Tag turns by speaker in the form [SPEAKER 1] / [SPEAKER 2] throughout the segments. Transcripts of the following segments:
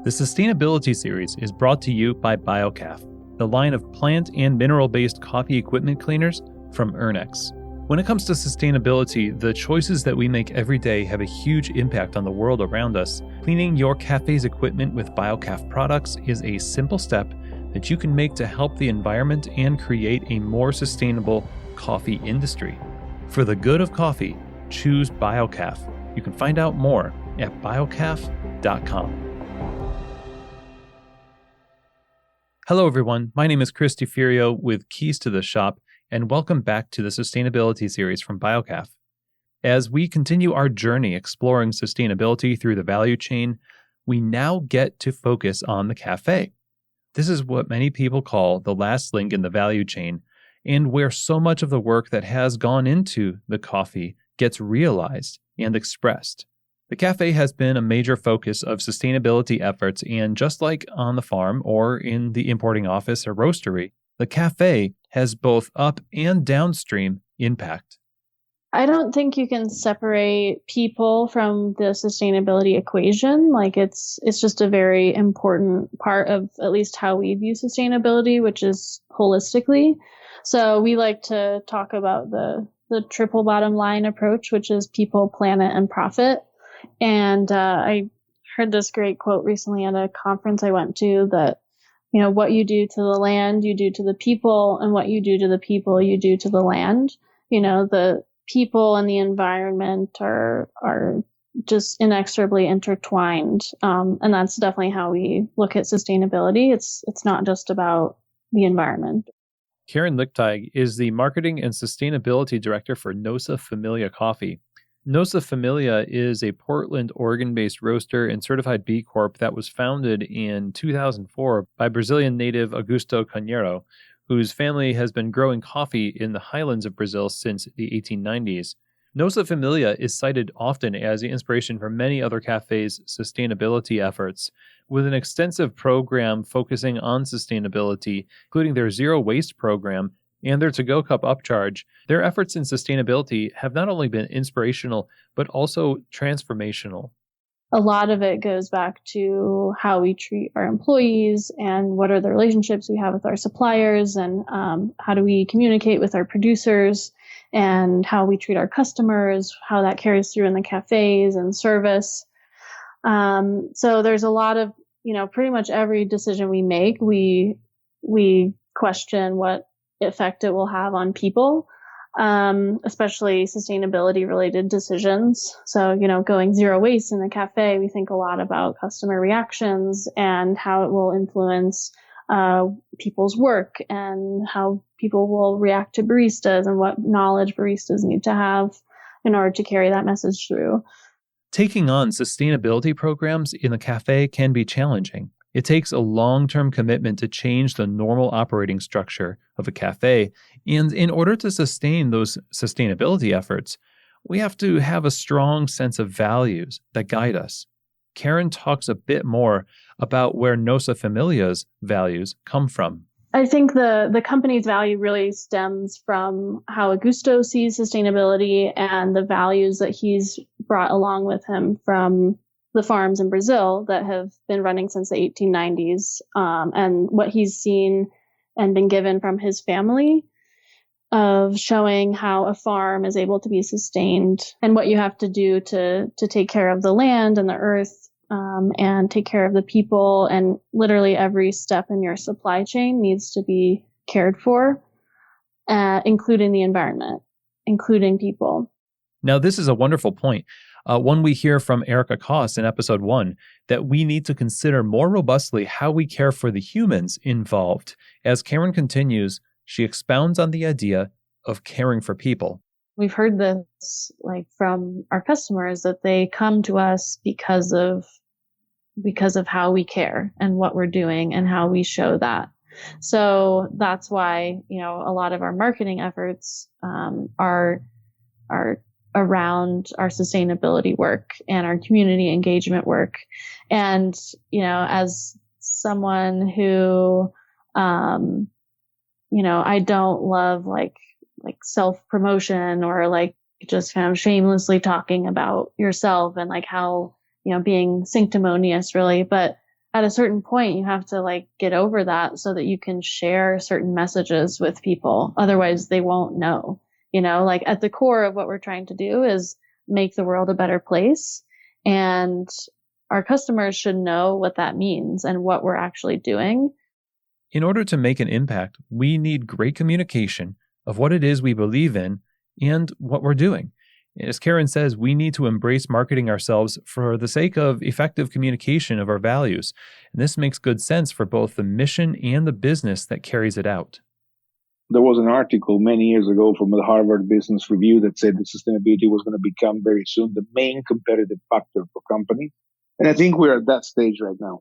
[SPEAKER 1] The Sustainability Series is brought to you by BioCaf, the line of plant and mineral-based coffee equipment cleaners from Ernex. When it comes to sustainability, the choices that we make every day have a huge impact on the world around us. Cleaning your cafe's equipment with BioCaf products is a simple step that you can make to help the environment and create a more sustainable coffee industry. For the good of coffee, choose BioCaf. You can find out more at biocaf.com. Hello, everyone. My name is Chris DeFirio with Keys to the Shop, and welcome back to the Sustainability Series from BioCaf. As we continue our journey exploring sustainability through the value chain, we now get to focus on the cafe. This is what many people call the last link in the value chain, and where so much of the work that has gone into the coffee gets realized and expressed. The cafe has been a major focus of sustainability efforts, and just like on the farm or in the importing office or roastery, the cafe has both up and downstream impact.
[SPEAKER 2] I don't think you can separate people from the sustainability equation. Like it's just a very important part of at least how we view sustainability, which is holistically. So we like to talk about the triple bottom line approach, which is people, planet, and profit. And I heard this great quote recently at a conference I went to that, you know, what you do to the land, you do to the people, and what you do to the people, you do to the land. You know, the people and the environment are just inexorably intertwined. And that's definitely how we look at sustainability. It's not just about the environment.
[SPEAKER 1] Karen Lichtig is the Marketing and Sustainability Director for Nosa Familia Coffee. Nosa Familia is a Portland, Oregon-based roaster and certified B Corp that was founded in 2004 by Brazilian native Augusto Carneiro, whose family has been growing coffee in the highlands of Brazil since the 1890s. Nosa Familia is cited often as the inspiration for many other cafes' sustainability efforts, with an extensive program focusing on sustainability, including their zero waste program and their to-go cup upcharge. Their efforts in sustainability have not only been inspirational, but also transformational.
[SPEAKER 2] A lot of it goes back to how we treat our employees and what are the relationships we have with our suppliers, and how do we communicate with our producers, and how we treat our customers, how that carries through in the cafes and service. So there's a lot of, you know, pretty much every decision we make, we question what effect it will have on people, especially sustainability related decisions. So, you know, going zero waste in the cafe, we think a lot about customer reactions and how it will influence people's work and how people will react to baristas and what knowledge baristas need to have in order to carry that message through.
[SPEAKER 1] Taking on sustainability programs in the cafe can be challenging. It takes a long-term commitment to change the normal operating structure of a cafe, and in order to sustain those sustainability efforts, we have to have a strong sense of values that guide us. Karen talks a bit more about where Nosa Familia's values come from.
[SPEAKER 2] I think the company's value really stems from how Augusto sees sustainability and the values that he's brought along with him from the farms in Brazil that have been running since the 1890s, and what he's seen and been given from his family of showing how a farm is able to be sustained and what you have to do to take care of the land and the earth, and take care of the people, and literally every step in your supply chain needs to be cared for, including the environment, including people.
[SPEAKER 1] Now, this is a wonderful point. One we hear from Erica Koss in episode 1, that we need to consider more robustly how we care for the humans involved. As Karen continues, she expounds on the idea of caring for people.
[SPEAKER 2] We've heard this from our customers that they come to us because of how we care and what we're doing and how we show that. So that's why, you know, a lot of our marketing efforts are around our sustainability work and our community engagement work. And, you know, as someone who, you know, I don't love like self-promotion or like just kind of shamelessly talking about yourself and like how, you know, being sanctimonious really. But at a certain point, you have to like get over that so that you can share certain messages with people. Otherwise, they won't know. Like at the core of what we're trying to do is make the world a better place. And our customers should know what that means and what we're actually doing.
[SPEAKER 1] In order to make an impact, we need great communication of what it is we believe in and what we're doing. As Karen says, we need to embrace marketing ourselves for the sake of effective communication of our values. And this makes good sense for both the mission and the business that carries it out.
[SPEAKER 3] There was an article many years ago from the Harvard Business Review that said that sustainability was going to become very soon the main competitive factor for companies. And I think we're at that stage right now.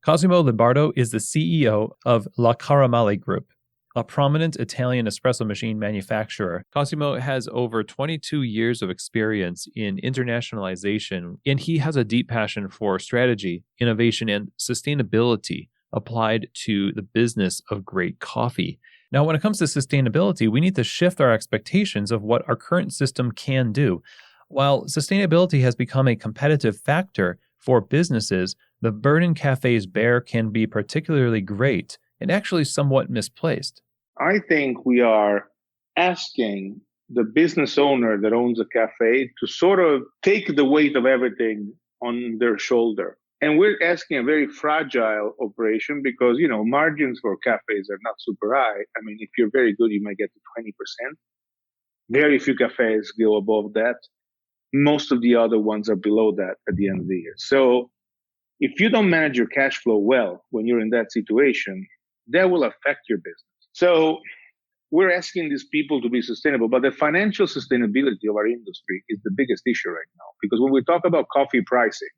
[SPEAKER 1] Cosimo Lombardo is the CEO of La Caramale Group, a prominent Italian espresso machine manufacturer. Cosimo has over 22 years of experience in internationalization, and he has a deep passion for strategy, innovation, and sustainability applied to the business of great coffee. Now, when it comes to sustainability, we need to shift our expectations of what our current system can do. While sustainability has become a competitive factor for businesses, the burden cafes bear can be particularly great and actually somewhat misplaced.
[SPEAKER 3] I think we are asking the business owner that owns a cafe to sort of take the weight of everything on their shoulder. And we're asking a very fragile operation because, margins for cafes are not super high. I mean, if you're very good, you might get to 20%. Very few cafes go above that. Most of the other ones are below that at the end of the year. So if you don't manage your cash flow well when you're in that situation, that will affect your business. So we're asking these people to be sustainable, but the financial sustainability of our industry is the biggest issue right now. Because when we talk about coffee pricing,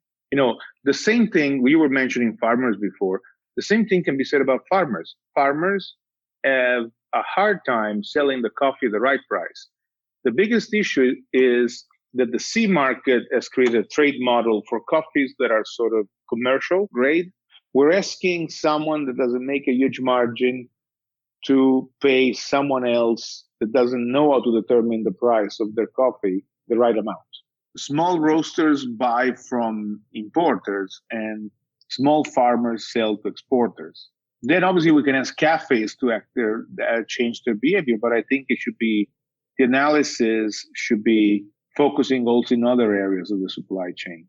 [SPEAKER 3] the same thing we were mentioning farmers before, the same thing can be said about farmers. Farmers have a hard time selling the coffee at the right price. The biggest issue is that the C market has created a trade model for coffees that are sort of commercial grade. We're asking someone that doesn't make a huge margin to pay someone else that doesn't know how to determine the price of their coffee the right amount. Small roasters buy from importers and small farmers sell to exporters. Then obviously we can ask cafes to change their behavior, but I think the analysis should be focusing also in other areas of the supply chain,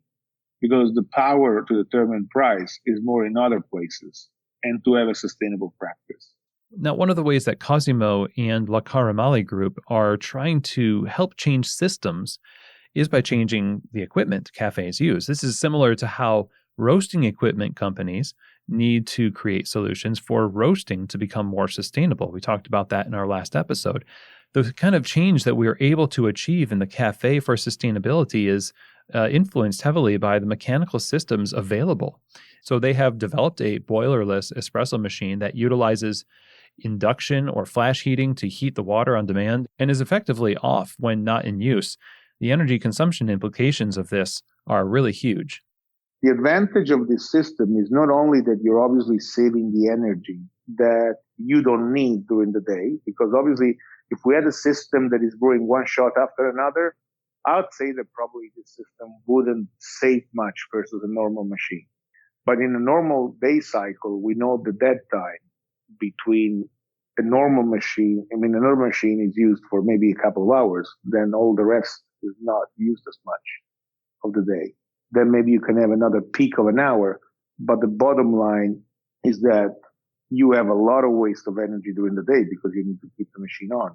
[SPEAKER 3] because the power to determine price is more in other places and to have a sustainable practice.
[SPEAKER 1] Now, one of the ways that Cosimo and La Caramale Group are trying to help change systems is by changing the equipment cafes use. This is similar to how roasting equipment companies need to create solutions for roasting to become more sustainable. We talked about that in our last episode. The kind of change that we are able to achieve in the cafe for sustainability is influenced heavily by the mechanical systems available. So they have developed a boilerless espresso machine that utilizes induction or flash heating to heat the water on demand and is effectively off when not in use. The energy consumption implications of this are really huge.
[SPEAKER 3] The advantage of this system is not only that you're obviously saving the energy that you don't need during the day, because obviously if we had a system that is brewing one shot after another, I would say that probably this system wouldn't save much versus a normal machine. But in a normal day cycle, we know the dead time between a normal machine. I mean, a normal machine is used for maybe a couple of hours. Then all the rest is not used as much of the day. Then maybe you can have another peak of an hour. But the bottom line is that you have a lot of waste of energy during the day because you need to keep the machine on.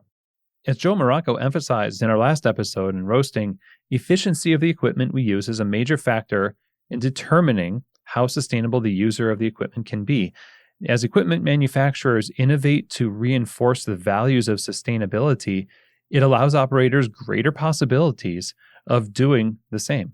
[SPEAKER 1] As Joe Morocco emphasized in our last episode in roasting, efficiency of the equipment we use is a major factor in determining how sustainable the user of the equipment can be. As equipment manufacturers innovate to reinforce the values of sustainability, it allows operators greater possibilities of doing the same.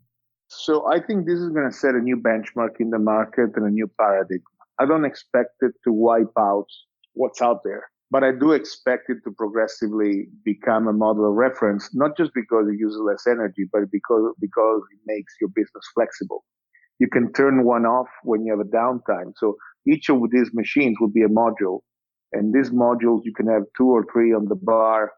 [SPEAKER 3] So I think this is going to set a new benchmark in the market and a new paradigm. I don't expect it to wipe out what's out there, but I do expect it to progressively become a model of reference, not just because it uses less energy, but because it makes your business flexible. You can turn one off when you have a downtime. So each of these machines will be a module, and these modules you can have 2 or 3 on the bar.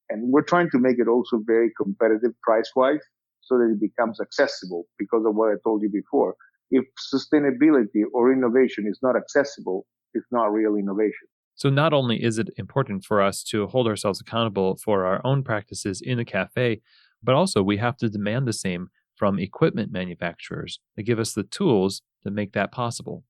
[SPEAKER 3] And we're trying to make it also very competitive price-wise so that it becomes accessible because of what I told you before. if sustainability or innovation is not accessible, it's not real innovation.
[SPEAKER 1] So not only is it important for us to hold ourselves accountable for our own practices in the cafe, but also we have to demand the same from equipment manufacturers that give us the tools to make that possible.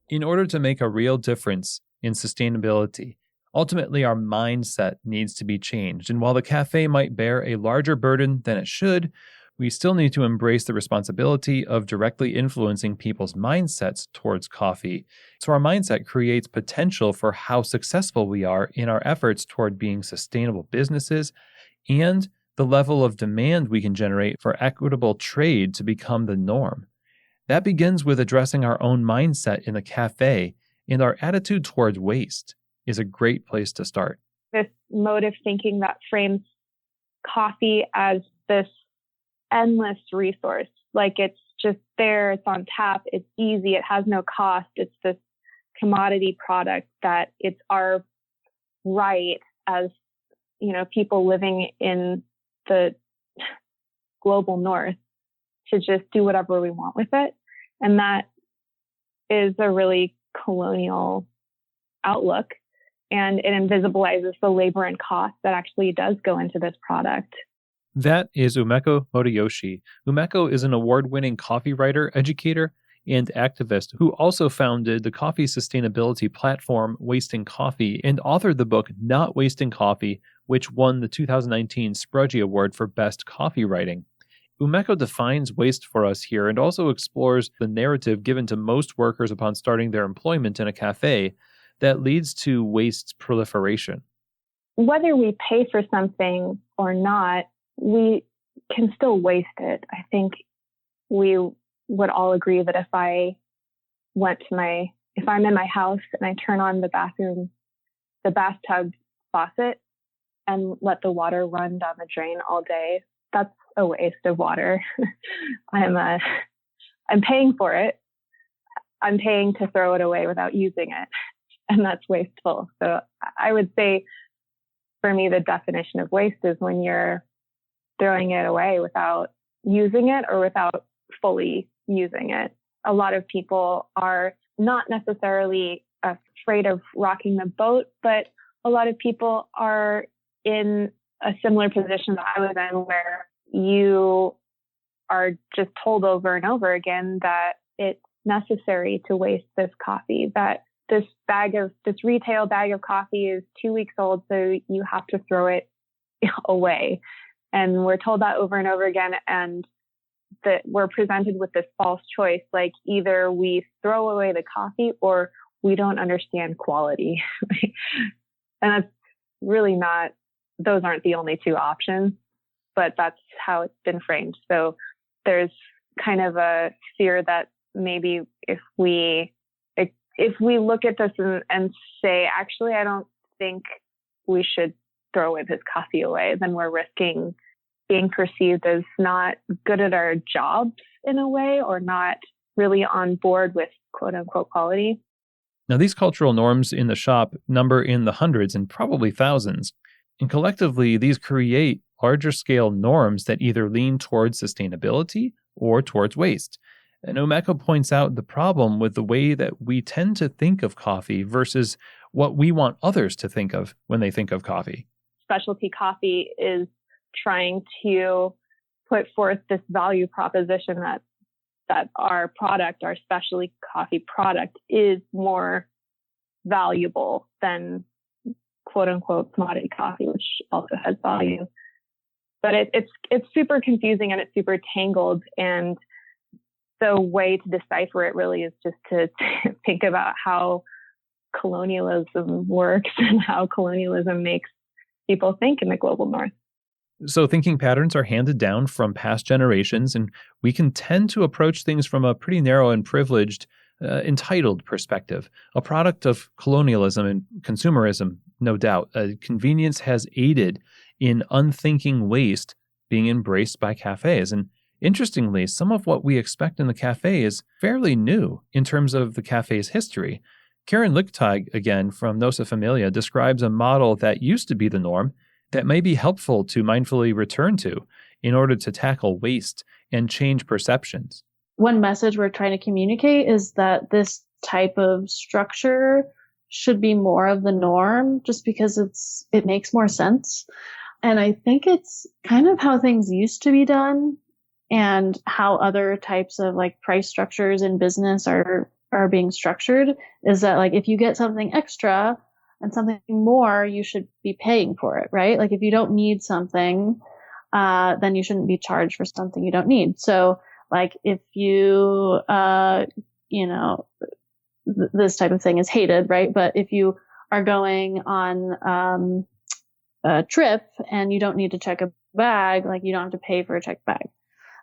[SPEAKER 1] In order to make a real difference in sustainability, ultimately our mindset needs to be changed. And while the cafe might bear a larger burden than it should, we still need to embrace the responsibility of directly influencing people's mindsets towards coffee. So our mindset creates potential for how successful we are in our efforts toward being sustainable businesses and the level of demand we can generate for equitable trade to become the norm. That begins with addressing our own mindset in the cafe, and our attitude towards waste is a great place to start.
[SPEAKER 4] This mode of thinking that frames coffee as this endless resource, like it's just there, it's on tap, it's easy, it has no cost, it's this commodity product that it's our right as, people living in the global north to just do whatever we want with it. And that is a really colonial outlook, and it invisibilizes the labor and cost that actually does go into this product.
[SPEAKER 1] That is Umeko Motoyoshi. Umeko is an award-winning coffee writer, educator, and activist who also founded the coffee sustainability platform Wasting Coffee and authored the book Not Wasting Coffee, which won the 2019 Sprudgie Award for Best Coffee Writing. Umeko defines waste for us here and also explores the narrative given to most workers upon starting their employment in a cafe that leads to waste proliferation.
[SPEAKER 4] Whether we pay for something or not, we can still waste it. I think we would all agree that if I'm in my house and I turn on the bathtub faucet and let the water run down the drain all day, that's a waste of water. I'm paying for it. I'm paying to throw it away without using it. And that's wasteful. So I would say for me, the definition of waste is when you're throwing it away without using it or without fully using it. A lot of people are not necessarily afraid of rocking the boat, but a lot of people are in a similar position that I was in, where you are just told over and over again that it's necessary to waste this coffee, that this retail bag of coffee is 2 weeks old, so you have to throw it away. And we're told that over and over again, and that we're presented with this false choice, like either we throw away the coffee or we don't understand quality. And that's really not, those aren't the only two options, but that's how it's been framed. So there's kind of a fear that maybe if we look at this and say, actually, I don't think we should throw away this coffee away, then we're risking being perceived as not good at our jobs in a way, or not really on board with quote unquote quality.
[SPEAKER 1] Now, these cultural norms in the shop number in the hundreds and probably thousands. And collectively, these create larger scale norms that either lean towards sustainability or towards waste. And Umeko points out the problem with the way that we tend to think of coffee versus what we want others to think of when they think of coffee.
[SPEAKER 4] Specialty coffee is trying to put forth this value proposition that our product, our specialty coffee product, is more valuable than quote unquote commodity coffee, which also has value. But it's super confusing and it's super tangled, and the way to decipher it really is just to think about how colonialism works and how colonialism makes people think in the global north.
[SPEAKER 1] So thinking patterns are handed down from past generations, and we can tend to approach things from a pretty narrow and privileged, entitled perspective, a product of colonialism and consumerism, no doubt. Convenience has aided in unthinking waste being embraced by cafes. And interestingly, some of what we expect in the cafe is fairly new in terms of the cafe's history. Karen Lichtig, again, from Nosa Familia, describes a model that used to be the norm that may be helpful to mindfully return to in order to tackle waste and change perceptions?
[SPEAKER 2] One message we're trying to communicate is that this type of structure should be more of the norm just because it makes more sense. And I think it's kind of how things used to be done and how other types of like price structures in business are being structured, is that like if you get something extra and something more, you should be paying for it, right? Like if you don't need something, then you shouldn't be charged for something you don't need. So like if you, this type of thing is hated, right? But if you are going on a trip and you don't need to check a bag, like you don't have to pay for a checked bag,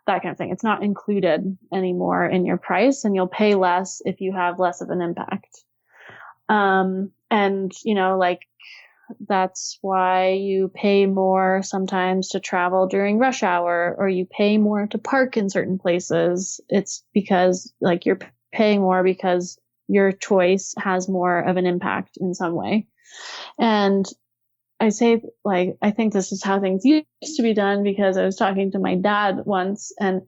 [SPEAKER 2] that kind of thing. It's not included anymore in your price, and you'll pay less if you have less of an impact. That's why you pay more sometimes to travel during rush hour, or you pay more to park in certain places. It's because like you're paying more because your choice has more of an impact in some way. And I say, like, I think this is how things used to be done because I was talking to my dad once, and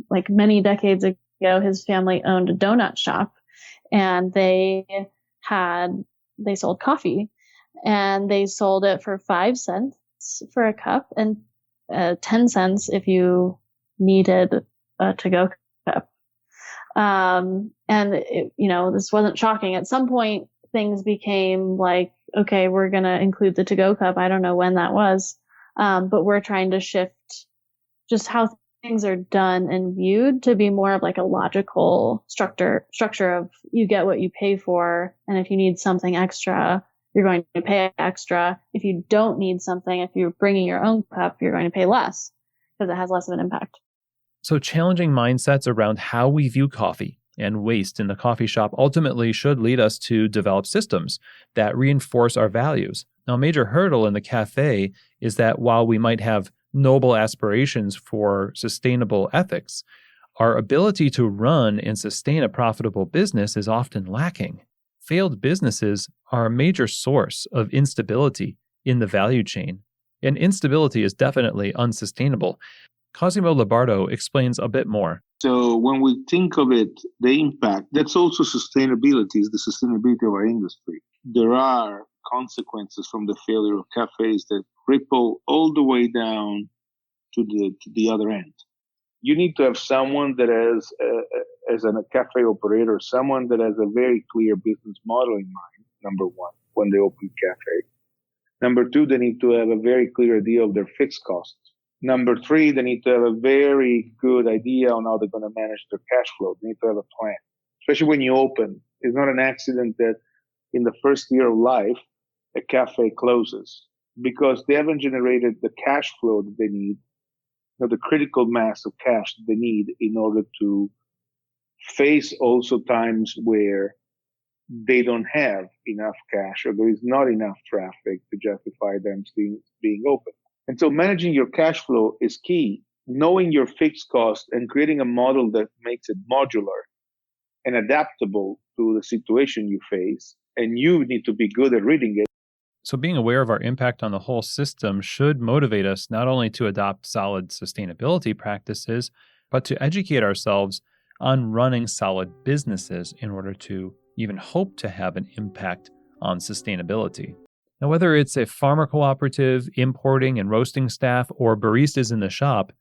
[SPEAKER 2] like many decades ago, his family owned a donut shop, and they sold coffee, and they sold it for 5 cents for a cup and 10 cents if you needed a to-go cup. This wasn't shocking. At some point, things became like, okay, we're going to include the to-go cup. I don't know when that was. But we're trying to shift just how things are done and viewed to be more of like a logical structure of you get what you pay for. And if you need something extra, you're going to pay extra. If you don't need something, if you're bringing your own cup, you're going to pay less because it has less of an impact.
[SPEAKER 1] So challenging mindsets around how we view coffee and waste in the coffee shop ultimately should lead us to develop systems that reinforce our values. Now, a major hurdle in the cafe is that while we might have noble aspirations for sustainable ethics, our ability to run and sustain a profitable business is often lacking. Failed businesses are a major source of instability in the value chain, and instability is definitely unsustainable. Cosimo Labardo explains a bit more.
[SPEAKER 3] So when we think of it, the impact, that's also sustainability, is the sustainability of our industry. There are consequences from the failure of cafes that ripple all the way down to the other end. You need to have someone that has, as a cafe operator, someone that has a very clear business model in mind, number one, when they open cafe. Number two, they need to have a very clear idea of their fixed costs. Number three, they need to have a very good idea on how they're going to manage their cash flow. They need to have a plan, especially when you open. It's not an accident that in the first year of life, a cafe closes because they haven't generated the cash flow that they need, the critical mass of cash that they need in order to face also times where they don't have enough cash or there is not enough traffic to justify them being open. And so managing your cash flow is key. Knowing your fixed cost and creating a model that makes it modular and adaptable to the situation you face. And you need to be good at reading it.
[SPEAKER 1] So being aware of our impact on the whole system should motivate us not only to adopt solid sustainability practices, but to educate ourselves on running solid businesses in order to even hope to have an impact on sustainability. Now, whether it's a farmer cooperative, importing and roasting staff, or baristas in the shop,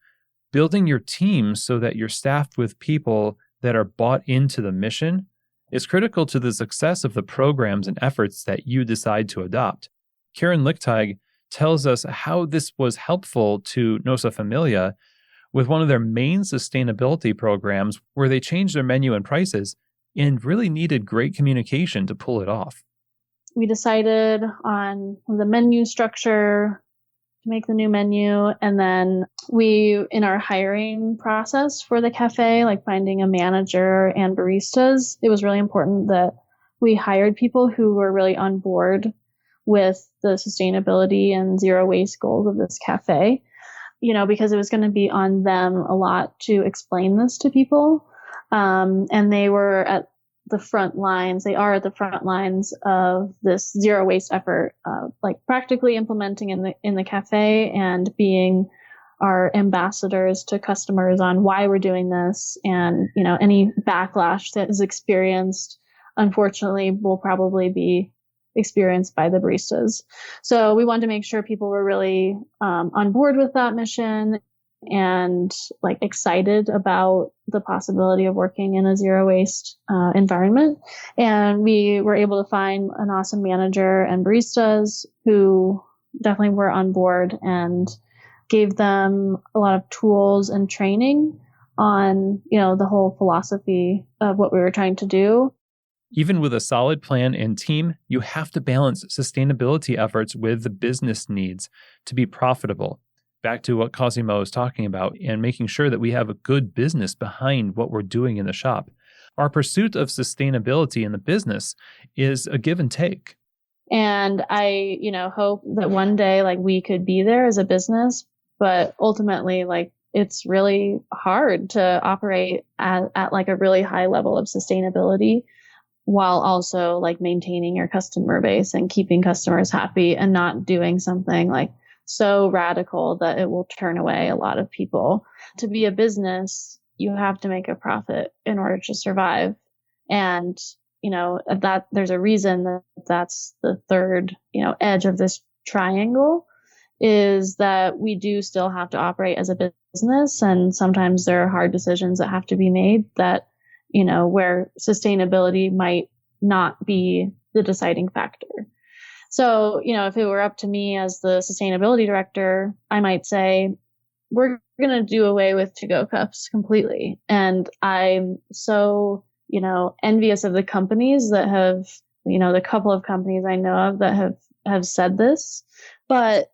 [SPEAKER 1] building your team so that you're staffed with people that are bought into the mission is critical to the success of the programs and efforts that you decide to adopt. Karen Lichtig tells us how this was helpful to Nosa Familia with one of their main sustainability programs where they changed their menu and prices and really needed great communication to pull it off.
[SPEAKER 2] We decided on the menu structure to make the new menu. And then in our hiring process for the cafe, like finding a manager and baristas, it was really important that we hired people who were really on board with the sustainability and zero waste goals of this cafe, because it was going to be on them a lot to explain this to people. And they were at the front lines. They are at the front lines of this zero waste effort, like practically implementing in the cafe and being our ambassadors to customers on why we're doing this. And, any backlash that is experienced, unfortunately, will probably be experienced by the baristas. So we wanted to make sure people were really on board with that mission and like excited about the possibility of working in a zero waste environment. And we were able to find an awesome manager and baristas who definitely were on board and gave them a lot of tools and training on, the whole philosophy of what we were trying to do.
[SPEAKER 1] Even with a solid plan and team, you have to balance sustainability efforts with the business needs to be profitable. Back to what Cosimo is talking about and making sure that we have a good business behind what we're doing in the shop. Our pursuit of sustainability in the business is a give and take.
[SPEAKER 2] And I, hope that one day, like, we could be there as a business, but ultimately, like, it's really hard to operate at like a really high level of sustainability while also like maintaining your customer base and keeping customers happy and not doing something like so radical that it will turn away a lot of people. To be a business, you have to make a profit in order to survive. And, that there's a reason that that's the third, edge of this triangle, is that we do still have to operate as a business. And sometimes there are hard decisions that have to be made that, where sustainability might not be the deciding factor. So, if it were up to me as the sustainability director, I might say, we're going to do away with to-go cups completely. And I'm so, envious of the companies that have, the couple of companies I know of that have said this. But,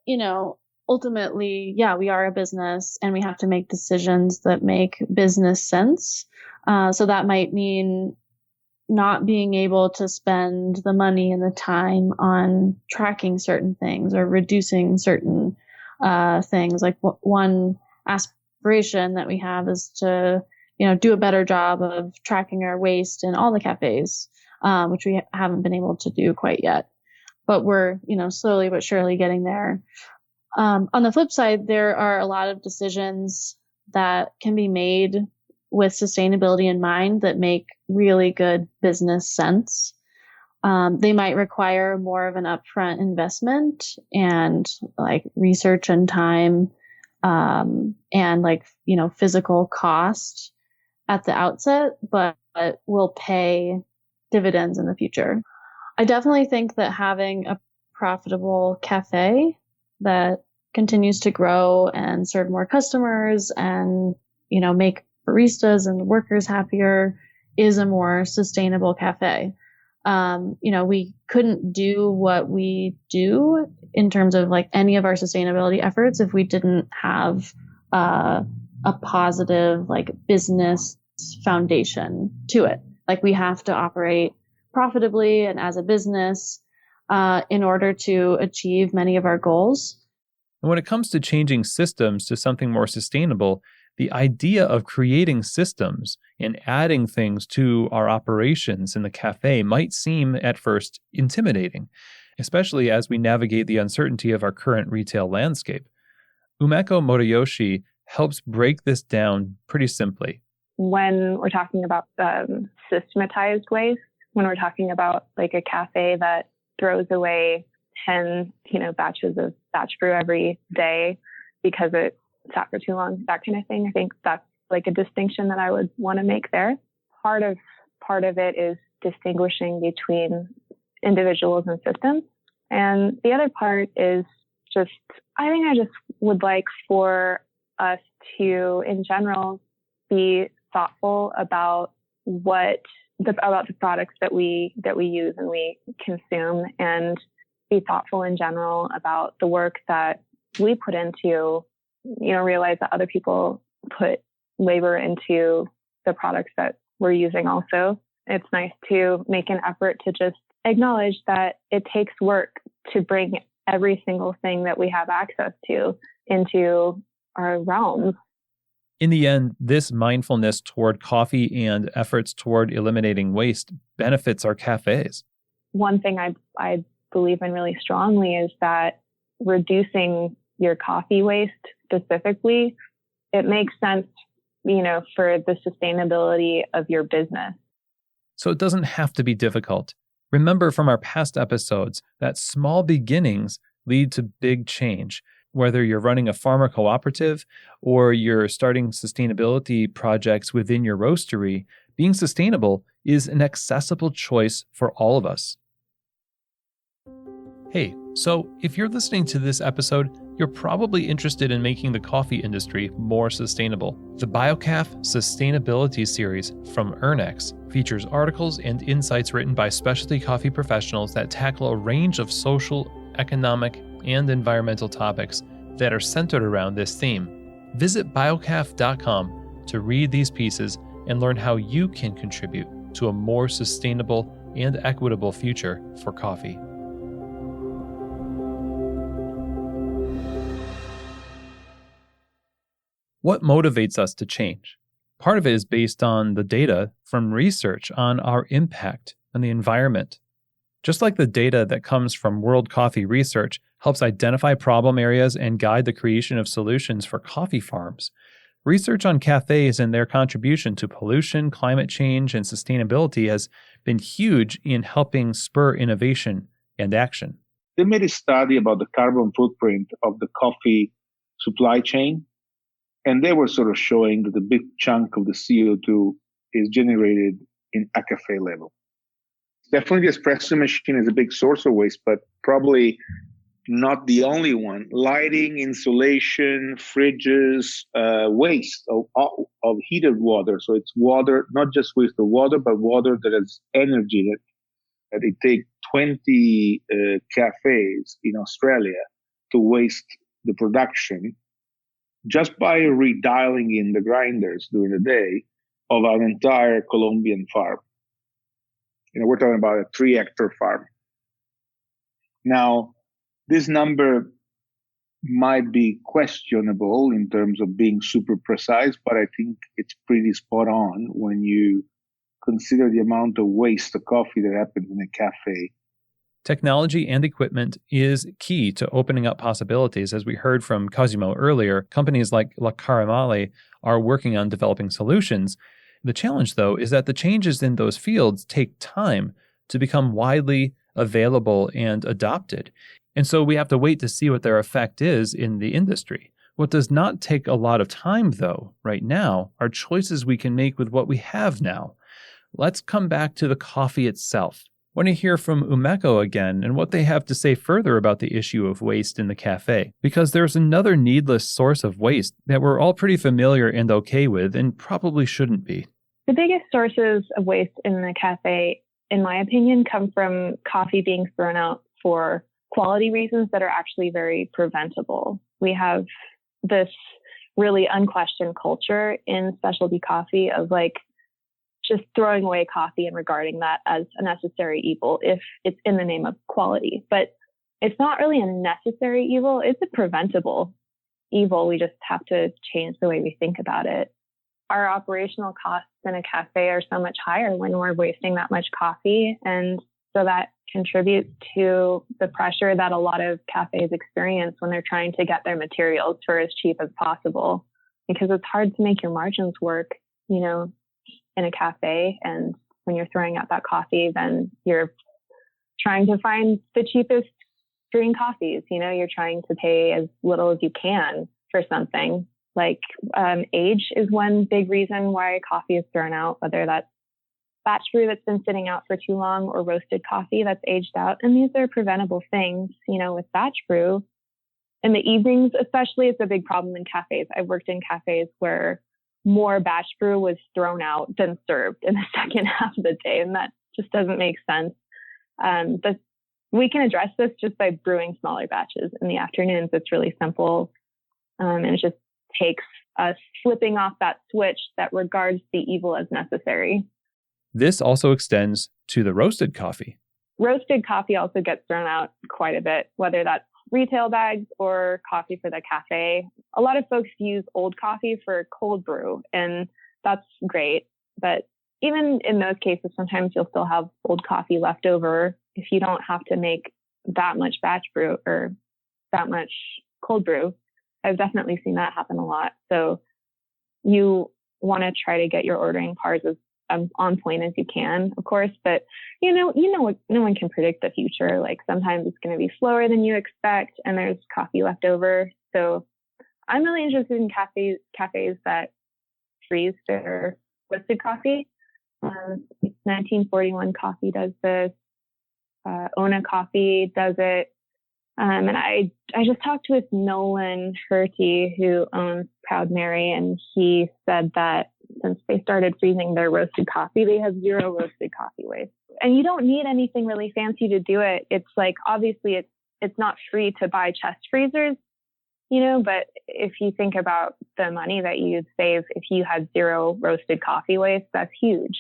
[SPEAKER 2] ultimately, yeah, we are a business and we have to make decisions that make business sense. So that might mean not being able to spend the money and the time on tracking certain things or reducing certain things. Like one aspiration that we have is to, do a better job of tracking our waste in all the cafes, which we haven't been able to do quite yet. But we're, slowly but surely getting there. On the flip side, there are a lot of decisions that can be made with sustainability in mind that make really good business sense. They might require more of an upfront investment and like research and time, and like, physical cost at the outset, but will pay dividends in the future. I definitely think that having a profitable cafe that continues to grow and serve more customers and, make baristas and workers happier is a more sustainable cafe. We couldn't do what we do in terms of like any of our sustainability efforts if we didn't have a positive like business foundation to it. Like we have to operate profitably and as a business in order to achieve many of our goals.
[SPEAKER 1] And when it comes to changing systems to something more sustainable, the idea of creating systems and adding things to our operations in the cafe might seem at first intimidating, especially as we navigate the uncertainty of our current retail landscape. Umeko Moriyoshi helps break this down pretty simply.
[SPEAKER 4] When we're talking about systematized waste, when we're talking about like a cafe that throws away 10, batches of batch brew every day because it sat for too long, that kind of thing. I think that's like a distinction that I would want to make there. Part of it is distinguishing between individuals and systems. And the other part is I just would like for us to, in general, be thoughtful about about the products that we use and we consume, and be thoughtful in general about the work that we put into, realize that other people put labor into the products that we're using also. It's nice to make an effort to just acknowledge that it takes work to bring every single thing that we have access to into our realms.
[SPEAKER 1] In the end, this mindfulness toward coffee and efforts toward eliminating waste benefits our cafes.
[SPEAKER 4] One thing I believe in really strongly is that reducing your coffee waste specifically, it makes sense, for the sustainability of your business.
[SPEAKER 1] So it doesn't have to be difficult. Remember from our past episodes that small beginnings lead to big change. Whether you're running a farmer cooperative or you're starting sustainability projects within your roastery, being sustainable is an accessible choice for all of us. Hey, so if you're listening to this episode, you're probably interested in making the coffee industry more sustainable. The BioCaf Sustainability Series from Ernex features articles and insights written by specialty coffee professionals that tackle a range of social, economic, and environmental topics that are centered around this theme. Visit biocaf.com to read these pieces and learn how you can contribute to a more sustainable and equitable future for coffee. What motivates us to change? Part of it is based on the data from research on our impact on the environment. Just like the data that comes from World Coffee Research helps identify problem areas and guide the creation of solutions for coffee farms, research on cafes and their contribution to pollution, climate change, and sustainability has been huge in helping spur innovation and action.
[SPEAKER 3] They made a study about the carbon footprint of the coffee supply chain, and they were sort of showing that a big chunk of the CO2 is generated in a cafe level. Definitely the espresso machine is a big source of waste, but probably not the only one. Lighting, insulation, fridges, waste of heated water. So it's water, not just waste of water, but water that has energy. That it takes 20 cafes in Australia to waste the production just by redialing in the grinders during the day of an entire Colombian farm. We're talking about a 3-hectare farm. Now, this number might be questionable in terms of being super precise, but I think it's pretty spot on when you consider the amount of waste of coffee that happens in a cafe.
[SPEAKER 1] Technology and equipment is key to opening up possibilities. As we heard from Cosimo earlier, companies like La Caramale are working on developing solutions. The challenge, though, is that the changes in those fields take time to become widely available and adopted. And so we have to wait to see what their effect is in the industry. What does not take a lot of time, though, right now, are choices we can make with what we have now. Let's come back to the coffee itself. I want to hear from Umeko again and what they have to say further about the issue of waste in the cafe, because there's another needless source of waste that we're all pretty familiar and okay with and probably shouldn't be.
[SPEAKER 4] The biggest sources of waste in the cafe, in my opinion, come from coffee being thrown out for quality reasons that are actually very preventable. We have this really unquestioned culture in specialty coffee of just throwing away coffee and regarding that as a necessary evil if it's in the name of quality. But it's not really a necessary evil. It's a preventable evil. We just have to change the way we think about it. Our operational costs in a cafe are so much higher when we're wasting that much coffee. And so that contributes to the pressure that a lot of cafes experience when they're trying to get their materials for as cheap as possible, because it's hard to make your margins work, in a cafe. And when you're throwing out that coffee, then you're trying to find the cheapest green coffees. You're trying to pay as little as you can for something. Age is one big reason why coffee is thrown out, whether that's batch brew that's been sitting out for too long or roasted coffee that's aged out. And these are preventable things, with batch brew. In the evenings, especially, it's a big problem in cafes. I've worked in cafes where more batch brew was thrown out than served in the second half of the day. And that just doesn't make sense. But we can address this just by brewing smaller batches in the afternoons. It's really simple. And it just takes us flipping off that switch that regards the evil as necessary.
[SPEAKER 1] This also extends to the roasted coffee.
[SPEAKER 4] Roasted coffee also gets thrown out quite a bit, whether that's retail bags or coffee for the cafe. A lot of folks use old coffee for cold brew, and that's great. But even in those cases, sometimes you'll still have old coffee left over if you don't have to make that much batch brew or that much cold brew. I've definitely seen that happen a lot. So you want to try to get your ordering parts as on point as you can, of course, but no one can predict the future. Like sometimes it's going to be slower than you expect and there's coffee left over. So I'm really interested in cafes that freeze their roasted coffee. 1941 Coffee does this. Ona Coffee does it. And I just talked with Nolan Herty, who owns Proud Mary, and he said that since they started freezing their roasted coffee, they have zero roasted coffee waste. And you don't need anything really fancy to do it. It's like, obviously it's not free to buy chest freezers, but if you think about the money that you'd save if you had zero roasted coffee waste, that's huge.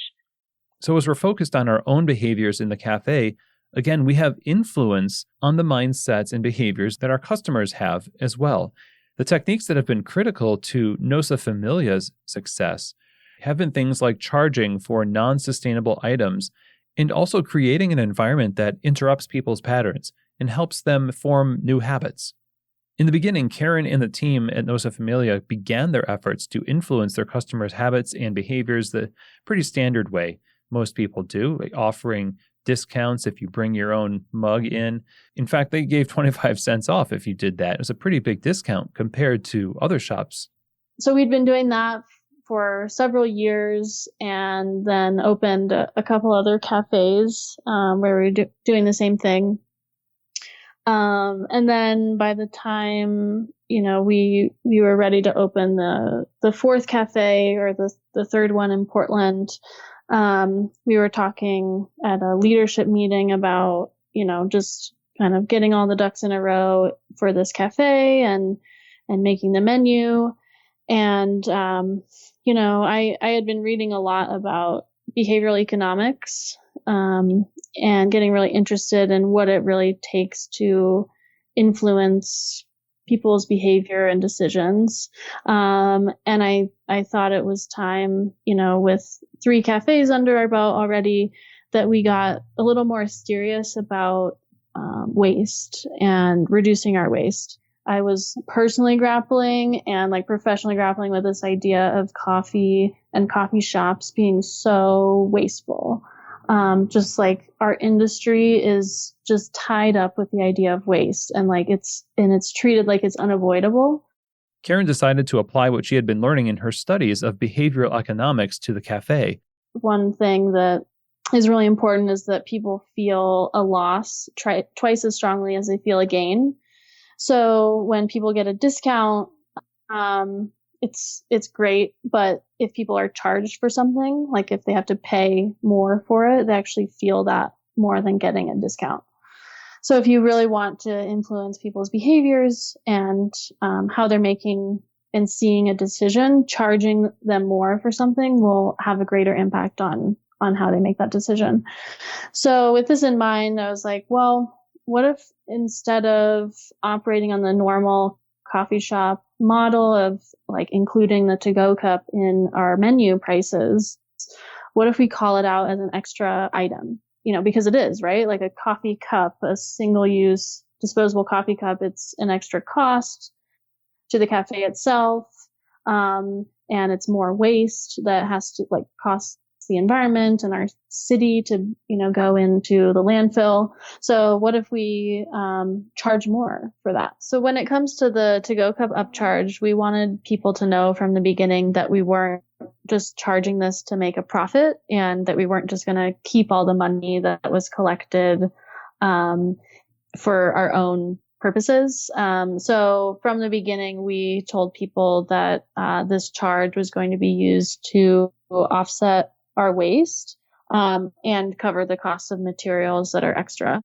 [SPEAKER 1] So as we're focused on our own behaviors in the cafe, again, we have influence on the mindsets and behaviors that our customers have as well. The techniques that have been critical to Nosa Familia's success have been things like charging for non-sustainable items and also creating an environment that interrupts people's patterns and helps them form new habits. In the beginning, Karen and the team at Nosa Familia began their efforts to influence their customers' habits and behaviors the pretty standard way most people do, like offering discounts if you bring your own mug in. In fact, they gave 25 cents off if you did that. It was a pretty big discount compared to other shops.
[SPEAKER 2] So we'd been doing that for several years and then opened a couple other cafes where we were doing the same thing. And then by the time, we were ready to open the fourth cafe or the third one in Portland, we were talking at a leadership meeting about, just kind of getting all the ducks in a row for this cafe and making the menu. And, I had been reading a lot about behavioral economics, and getting really interested in what it really takes to influence people's behavior and decisions. And I thought it was time, with 3 cafes under our belt already, that we got a little more serious about waste and reducing our waste. I was personally grappling and professionally grappling with this idea of coffee and coffee shops being so wasteful. Just like our industry is just tied up with the idea of waste and it's treated like it's unavoidable.
[SPEAKER 1] Karen decided to apply what she had been learning in her studies of behavioral economics to the cafe.
[SPEAKER 2] One thing that is really important is that people feel a loss twice as strongly as they feel a gain. So when people get a discount, it's great, but if people are charged for something, like if they have to pay more for it, they actually feel that more than getting a discount. So if you really want to influence people's behaviors and how they're making and seeing a decision, charging them more for something will have a greater impact on how they make that decision. So with this in mind, I was like, well, what if instead of operating on the normal coffee shop model of including the to-go cup in our menu prices, what if we call it out as an extra item? Because it is, right? Like a coffee cup, a single-use disposable coffee cup, it's an extra cost to the cafe itself. And it's more waste that has to cost the environment and our city to, go into the landfill. So what if we charge more for that? So when it comes to the to-go cup upcharge, we wanted people to know from the beginning that we weren't just charging this to make a profit and that we weren't just going to keep all the money that was collected for our own purposes. So from the beginning, we told people that this charge was going to be used to offset our waste and cover the cost of materials that are extra.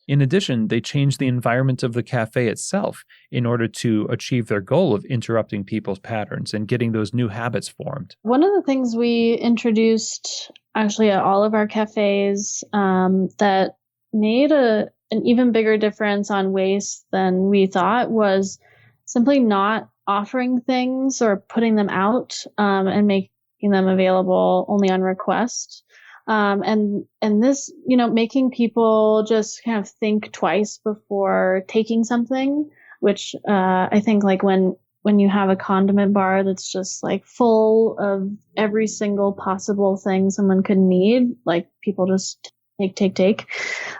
[SPEAKER 1] In addition, they changed the environment of the cafe itself in order to achieve their goal of interrupting people's patterns and getting those new habits formed.
[SPEAKER 2] One of the things we introduced actually at all of our cafes that made an even bigger difference on waste than we thought was simply not offering things or putting them out and making them available only on request. And this, making people just kind of think twice before taking something, which I think like when you have a condiment bar that's just like full of every single possible thing someone could need, like people just take.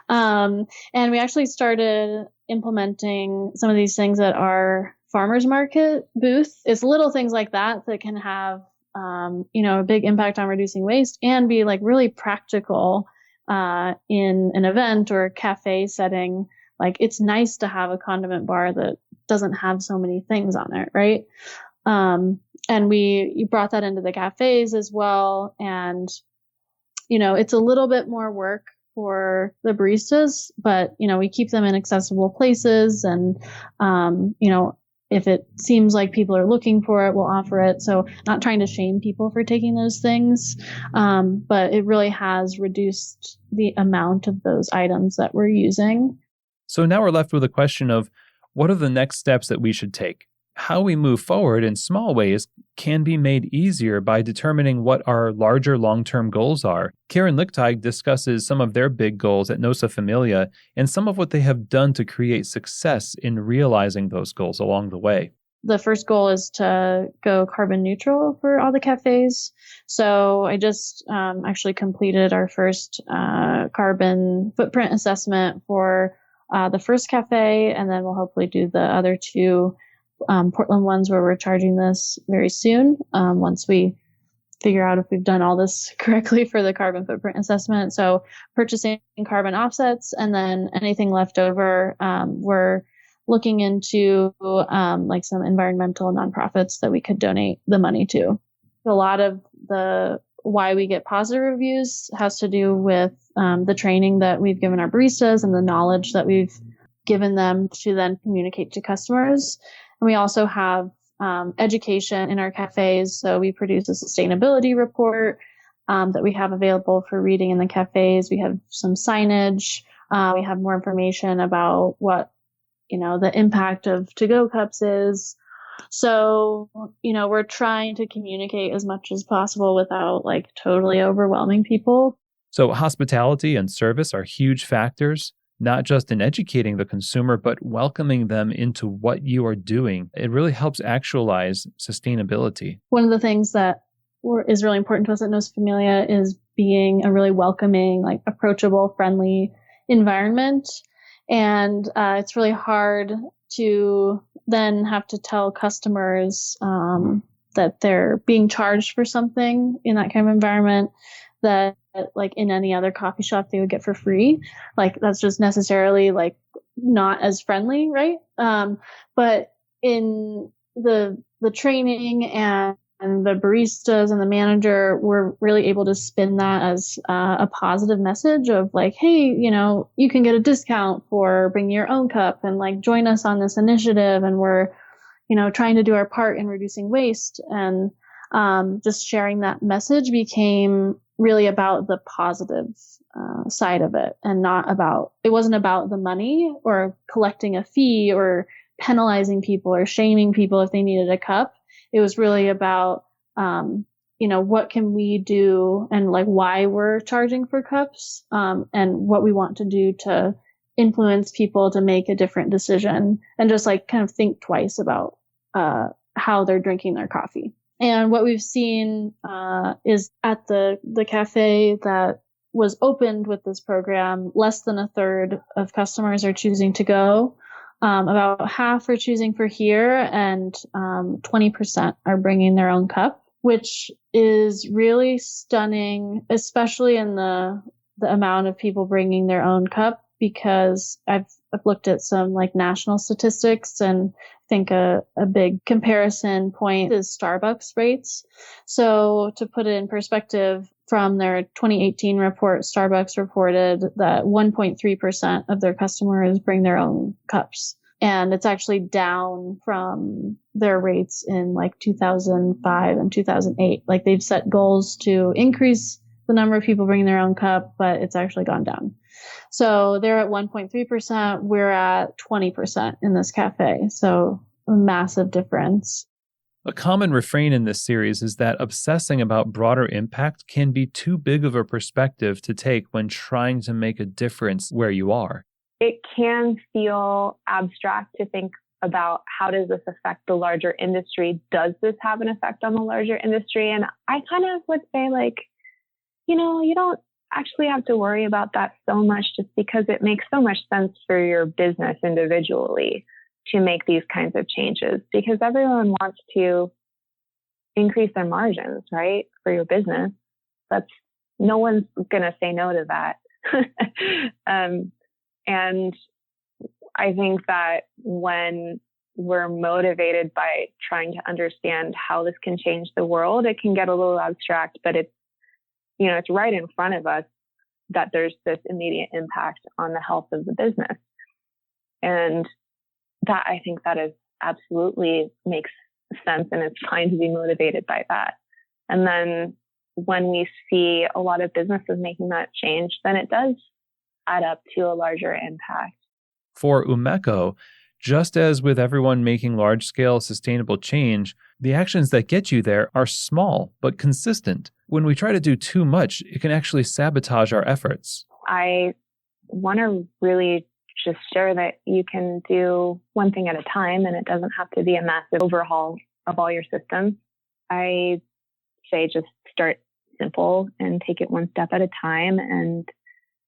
[SPEAKER 2] And we actually started implementing some of these things at our farmers market booth. It's little things like that can have, a big impact on reducing waste and be like really practical in an event or a cafe setting. Like it's nice to have a condiment bar that doesn't have so many things on it, right? And you brought that into the cafes as well. And, it's a little bit more work for the baristas, but, we keep them in accessible places and, if it seems like people are looking for it, we'll offer it. So not trying to shame people for taking those things, but it really has reduced the amount of those items that we're using.
[SPEAKER 1] So now we're left with a question of what are the next steps that we should take? How we move forward in small ways can be made easier by determining what our larger long-term goals are. Karen Lichtig discusses some of their big goals at Nosa Familia and some of what they have done to create success in realizing those goals along the way.
[SPEAKER 2] The first goal is to go carbon neutral for all the cafes. So I just actually completed our first carbon footprint assessment for the first cafe, and then we'll hopefully do the other two Portland ones where we're charging this very soon, once we figure out if we've done all this correctly for the carbon footprint assessment. So purchasing carbon offsets, and then anything left over, we're looking into like some environmental nonprofits that we could donate the money to. A lot of the why we get positive reviews has to do with the training that we've given our baristas and the knowledge that we've given them to then communicate to customers. And we also have education in our cafes. So we produce a sustainability report that we have available for reading in the cafes. We have some signage. We have more information about what, the impact of to-go cups is. So, we're trying to communicate as much as possible without like totally overwhelming people.
[SPEAKER 1] So hospitality and service are huge factors, not just in educating the consumer, but welcoming them into what you are doing. It really helps actualize sustainability. One
[SPEAKER 2] of the things that is really important to us at Nosa Familia is being a really welcoming, like approachable, friendly environment. And it's really hard to then have to tell customers that they're being charged for something in that kind of environment that like in any other coffee shop they would get for free. Like that's just necessarily like not as friendly, right? But in the training and the baristas and the manager were really able to spin that as a positive message of like, hey, you can get a discount for bringing your own cup and like join us on this initiative. And we're, trying to do our part in reducing waste. And just sharing that message became really about the positive side of it and it wasn't about the money or collecting a fee or penalizing people or shaming people if they needed a cup. It was really about, what can we do and like why we're charging for cups, and what we want to do to influence people to make a different decision and just like kind of think twice about, how they're drinking their coffee. And what we've seen, is at the cafe that was opened with this program, less than a third of customers are choosing to go. About half are choosing for here, and 20% are bringing their own cup, which is really stunning, especially in the amount of people bringing their own cup, because I've looked at some like national statistics, and I think a big comparison point is Starbucks rates. So to put it in perspective, from their 2018 report, Starbucks reported that 1.3% of their customers bring their own cups. And it's actually down from their rates in like 2005 and 2008. Like they've set goals to increase the number of people bringing their own cup, but it's actually gone down. So they're at 1.3%. We're at 20% in this cafe. So a massive difference.
[SPEAKER 1] A common refrain in this series is that obsessing about broader impact can be too big of a perspective to take when trying to make a difference where you are.
[SPEAKER 4] It can feel abstract to think about how does this affect the larger industry? Does this have an effect on the larger industry? And I kind of would say, like, you don't actually have to worry about that so much, just because it makes so much sense for your business individually to make these kinds of changes, because everyone wants to increase their margins, right? For your business. No one's going to say no to that. And I think that when we're motivated by trying to understand how this can change the world, it can get a little abstract, but it's right in front of us that there's this immediate impact on the health of the business. And that, I think that is absolutely makes sense, and it's fine to be motivated by that. And then when we see a lot of businesses making that change, then it does add up to a larger impact.
[SPEAKER 1] For Umeco, just as with everyone making large-scale sustainable change, the actions that get you there are small but consistent. When we try to do too much, it can actually sabotage our efforts.
[SPEAKER 4] I want to really just share that you can do one thing at a time, and it doesn't have to be a massive overhaul of all your systems. I say just start simple and take it one step at a time, and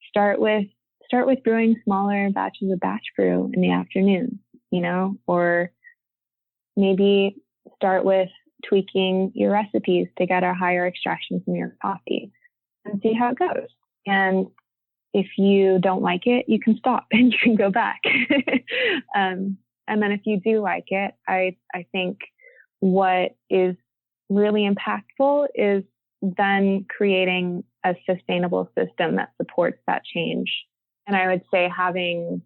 [SPEAKER 4] start with brewing smaller batches of batch brew in the afternoon, or maybe start with tweaking your recipes to get a higher extraction from your coffee and see how it goes. And if you don't like it, you can stop and you can go back. And then if you do like it, I think what is really impactful is then creating a sustainable system that supports that change. And I would say having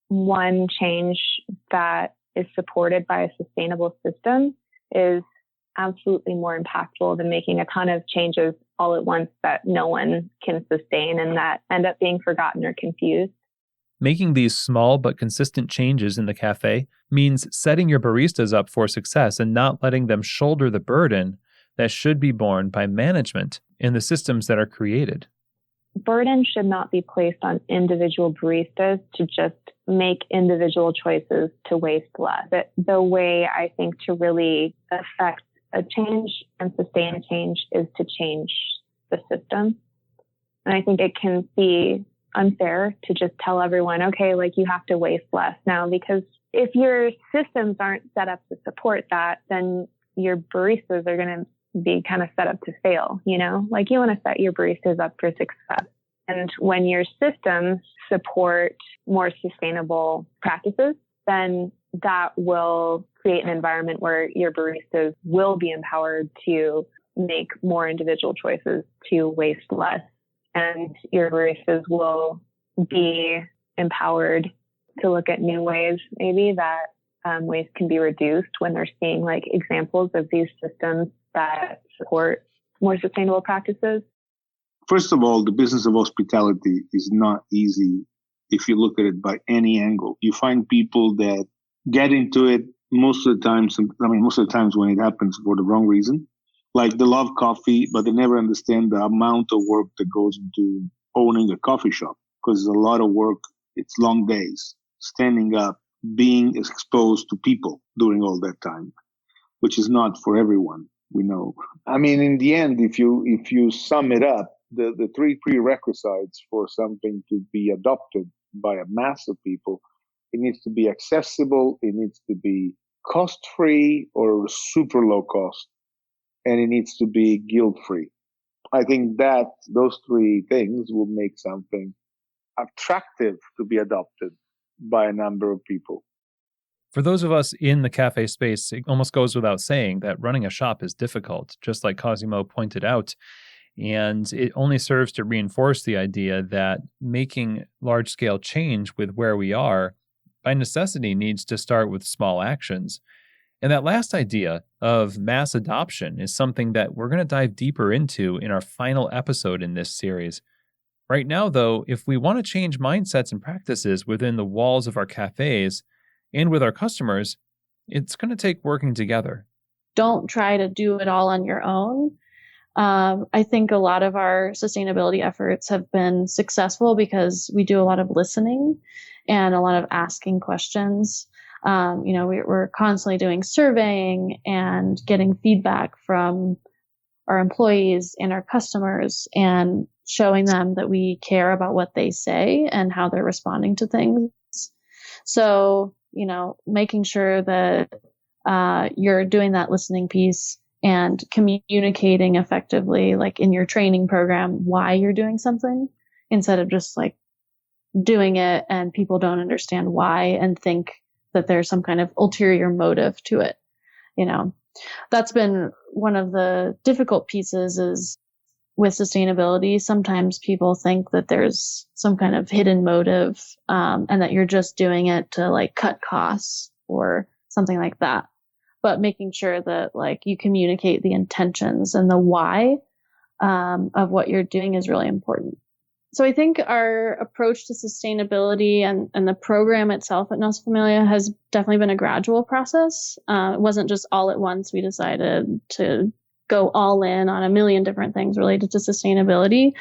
[SPEAKER 4] one change that is supported by a sustainable system is absolutely more impactful than making a ton of changes all at once that no one can sustain and that end up being forgotten or confused.
[SPEAKER 1] Making these small but consistent changes in the cafe means setting your baristas up for success and not letting them shoulder the burden that should be borne by management in the systems that are created.
[SPEAKER 4] Burden should not be placed on individual baristas to just make individual choices to waste less. The way I think to really affect a change and sustain a change is to change the system. And I think it can be unfair to just tell everyone, okay, like you have to waste less now, because if your systems aren't set up to support that, then your baristas are going to be kind of set up to fail, like you want to set your baristas up for success. And when your systems support more sustainable practices, then that will create an environment where your baristas will be empowered to make more individual choices to waste less. And your baristas will be empowered to look at new ways, maybe that waste can be reduced when they're seeing like examples of these systems that support more sustainable practices.
[SPEAKER 3] First of all, the business of hospitality is not easy if you look at it by any angle. You find people that get into it most of the times when it happens for the wrong reason. Like they love coffee, but they never understand the amount of work that goes into owning a coffee shop, because it's a lot of work. It's long days, standing up, being exposed to people during all that time, which is not for everyone, we know. I mean, in the end, if you sum it up, the three prerequisites for something to be adopted by a mass of people, it needs to be accessible, it needs to be cost-free or super low cost, and it needs to be guilt-free. I think that those three things will make something attractive to be adopted by a number of people.
[SPEAKER 1] For those of us in the cafe space, it almost goes without saying that running a shop is difficult, just like Cosimo pointed out. And it only serves to reinforce the idea that making large-scale change with where we are, by necessity, needs to start with small actions. And that last idea of mass adoption is something that we're going to dive deeper into in our final episode in this series. Right now, though, if we want to change mindsets and practices within the walls of our cafes and with our customers, it's going to take working together.
[SPEAKER 2] Don't try to do it all on your own. I think a lot of our sustainability efforts have been successful because we do a lot of listening and a lot of asking questions. We're constantly doing surveying and getting feedback from our employees and our customers and showing them that we care about what they say and how they're responding to things. So, making sure that you're doing that listening piece and communicating effectively, like in your training program, why you're doing something instead of just like doing it and people don't understand why and think that there's some kind of ulterior motive to it. That's been one of the difficult pieces is with sustainability. Sometimes people think that there's some kind of hidden motive, and that you're just doing it to like cut costs or something like that. But making sure that like you communicate the intentions and the why of what you're doing is really important. So I think our approach to sustainability and the program itself at Nosa Familia has definitely been a gradual process. It wasn't just all at once. We decided to go all in on a million different things related to sustainability.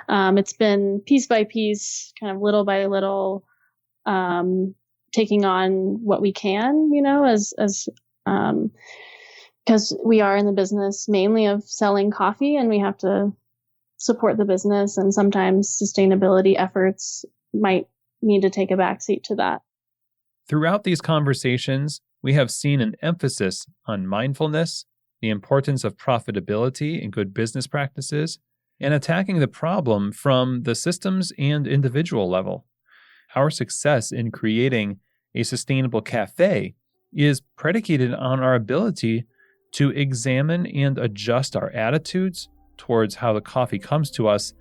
[SPEAKER 2] It's been piece by piece, kind of little by little, taking on what we can, because we are in the business mainly of selling coffee and we have to support the business, and sometimes sustainability efforts might need to take a backseat to that.
[SPEAKER 1] Throughout these conversations, we have seen an emphasis on mindfulness, the importance of profitability and good business practices, and attacking the problem from the systems and individual level. Our success in creating a sustainable cafe is predicated on our ability to examine and adjust our attitudes towards how the coffee comes to us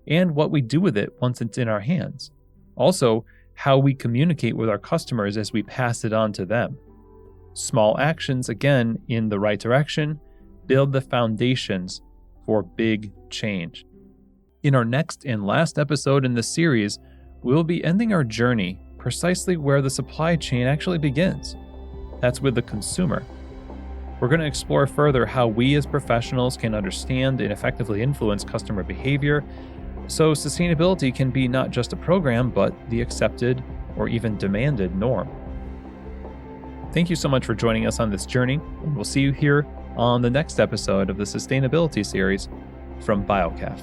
[SPEAKER 1] and what we do with it once it's in our hands. Also, how we communicate with our customers as we pass it on to them. Small actions, again, in the right direction, build the foundations for big change. In our next and last episode in this series, we'll be ending our journey precisely where the supply chain actually begins. That's with the consumer. We're going to explore further how we as professionals can understand and effectively influence customer behavior, so sustainability can be not just a program, but the accepted or even demanded norm. Thank you so much for joining us on this journey, and we'll see you here on the next episode of the Sustainability series from BioCaf.